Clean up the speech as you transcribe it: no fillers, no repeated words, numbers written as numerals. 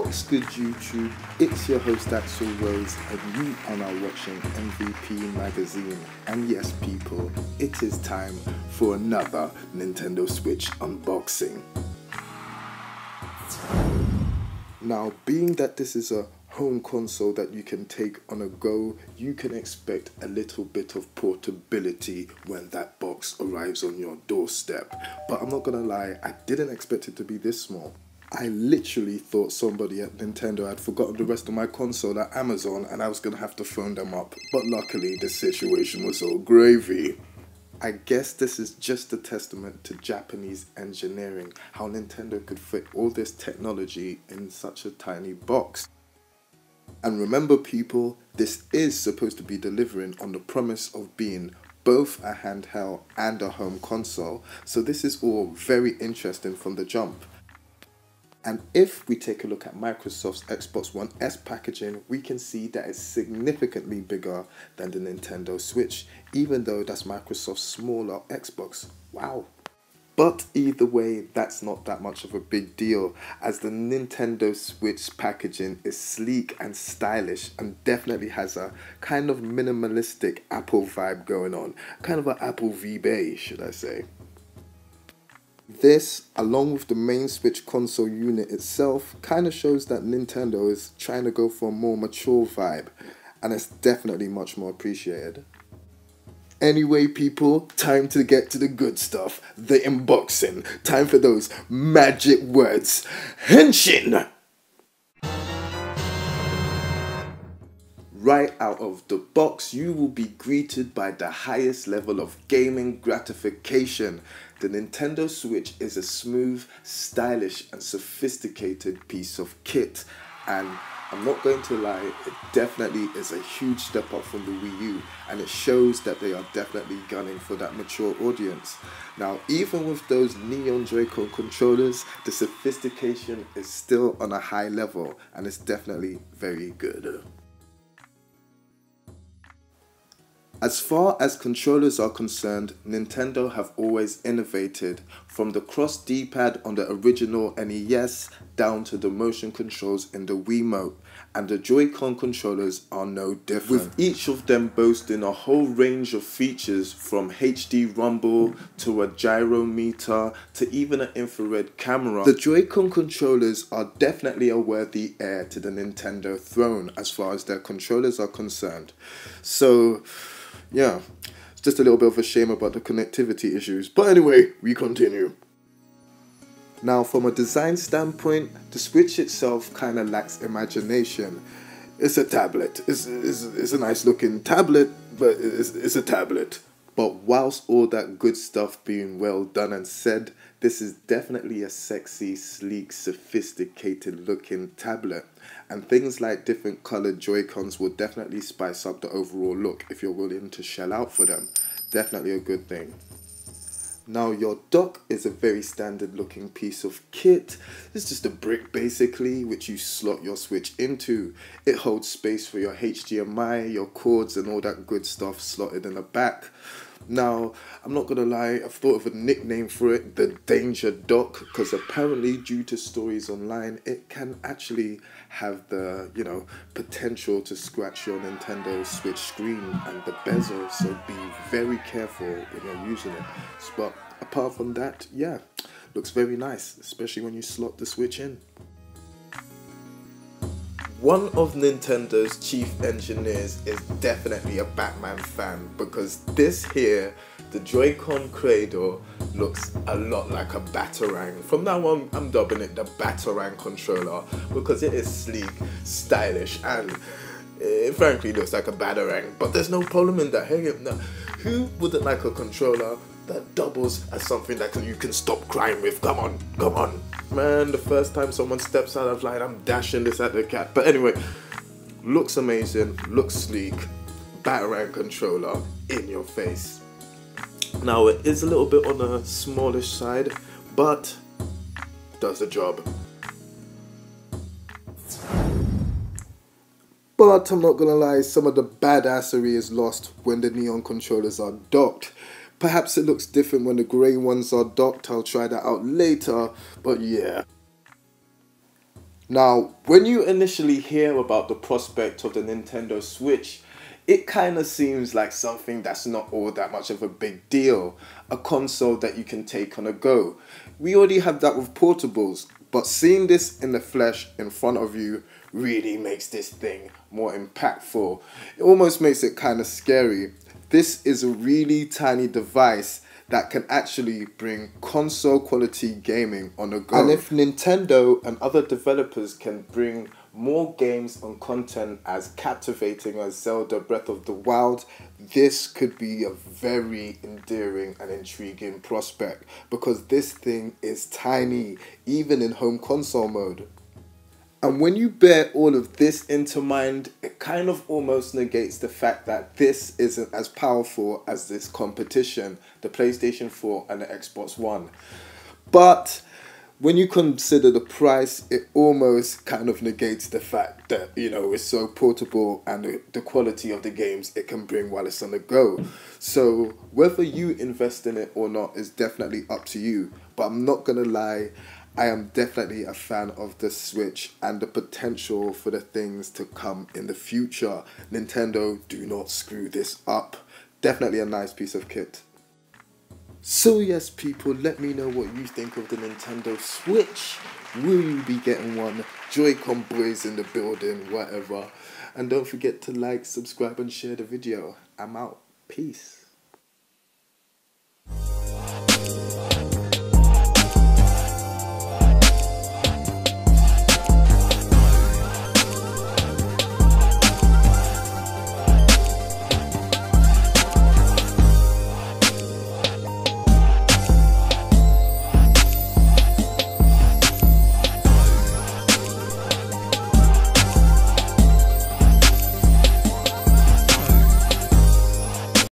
What's good, YouTube? It's your host Axel Rose, and you are now watching MVP Magazine. And yes, people, it is time for another Nintendo Switch unboxing. Now, being that this is a home console that you can take on a go, you can expect a little bit of portability when that box arrives on your doorstep. But I'm not gonna lie, I didn't expect it to be this small. I literally thought somebody at Nintendo had forgotten the rest of my console at Amazon and I was gonna have to phone them up. But luckily, the situation was all gravy. I guess this is just a testament to Japanese engineering, how Nintendo could fit all this technology in such a tiny box. And remember, people, this is supposed to be delivering on the promise of being both a handheld and a home console, so this is all very interesting from the jump. And if we take a look at Microsoft's Xbox One S packaging, we can see that it's significantly bigger than the Nintendo Switch, even though that's Microsoft's smaller Xbox. Wow. But either way, that's not that much of a big deal, as the Nintendo Switch packaging is sleek and stylish and definitely has a kind of minimalistic Apple vibe going on. Kind of an Apple V-Bay, should I say. This, along with the main Switch console unit itself, kind of shows that Nintendo is trying to go for a more mature vibe, and it's definitely much more appreciated. Anyway, people, time to get to the good stuff, the unboxing. Time for those magic words, henshin! Right out of the box, you will be greeted by the highest level of gaming gratification. The Nintendo Switch is a smooth, stylish and sophisticated piece of kit, and I'm not going to lie, it definitely is a huge step up from the Wii U, and it shows that they are definitely gunning for that mature audience. Now, even with those neon Joy-Con controllers, the sophistication is still on a high level, and it's definitely very good. As far as controllers are concerned, Nintendo have always innovated, from the cross D-pad on the original NES down to the motion controls in the Wiimote, and the Joy-Con controllers are no different, with each of them boasting a whole range of features from HD rumble to a gyrometer to even an infrared camera. The Joy-Con controllers are definitely a worthy heir to the Nintendo throne as far as their controllers are concerned. So yeah, it's just a little bit of a shame about the connectivity issues. But anyway, we continue. Now, from a design standpoint, the Switch itself kind of lacks imagination. It's a tablet. It's a nice looking tablet, but it's a tablet. But whilst all that good stuff being well done and said, this is definitely a sexy, sleek, sophisticated looking tablet. And things like different colored Joy-Cons will definitely spice up the overall look if you're willing to shell out for them. Definitely a good thing. Now, your dock is a very standard looking piece of kit. It's just a brick basically, which you slot your Switch into. It holds space for your HDMI, your cords and all that good stuff slotted in the back. Now, I'm not gonna lie, I've thought of a nickname for it, the Danger Dock, because apparently due to stories online, it can actually have the, potential to scratch your Nintendo Switch screen and the bezel, so be very careful when you're using it. But apart from that, yeah, looks very nice, especially when you slot the Switch in. One of Nintendo's chief engineers is definitely a Batman fan, because this here, the Joy-Con Cradle, looks a lot like a Batarang. From now on, I'm dubbing it the Batarang controller, because it is sleek, stylish, and it frankly looks like a Batarang. But there's no problem in that. Hey, now, who wouldn't like a controller that doubles as something that you can stop crying with? Come on, come on. Man, the first time someone steps out of line, I'm dashing this at the cat. But anyway, looks amazing, looks sleek, Batarang controller in your face. Now, it is a little bit on the smallish side, but does the job. But I'm not gonna lie, some of the badassery is lost when the neon controllers are docked. Perhaps it looks different when the grey ones are docked. I'll try that out later, but yeah. Now, when you initially hear about the prospect of the Nintendo Switch, it kind of seems like something that's not all that much of a big deal. A console that you can take on a go. We already have that with portables, but seeing this in the flesh in front of you really makes this thing more impactful. It almost makes it kind of scary. This is a really tiny device that can actually bring console quality gaming on a go. And if Nintendo and other developers can bring more games and content as captivating as Zelda Breath of the Wild, this could be a very endearing and intriguing prospect, because this thing is tiny, even in home console mode. And when you bear all of this into mind, it kind of almost negates the fact that this isn't as powerful as this competition, the PlayStation 4 and the Xbox One. But when you consider the price, it almost kind of negates the fact that, it's so portable and the quality of the games it can bring while it's on the go. So whether you invest in it or not is definitely up to you. But I'm not going to lie, I am definitely a fan of the Switch and the potential for the things to come in the future. Nintendo, do not screw this up. Definitely a nice piece of kit. So yes, people, let me know what you think of the Nintendo Switch. Will you be getting one? Joy-Con boys in the building, whatever. And don't forget to like, subscribe and share the video. I'm out. Peace.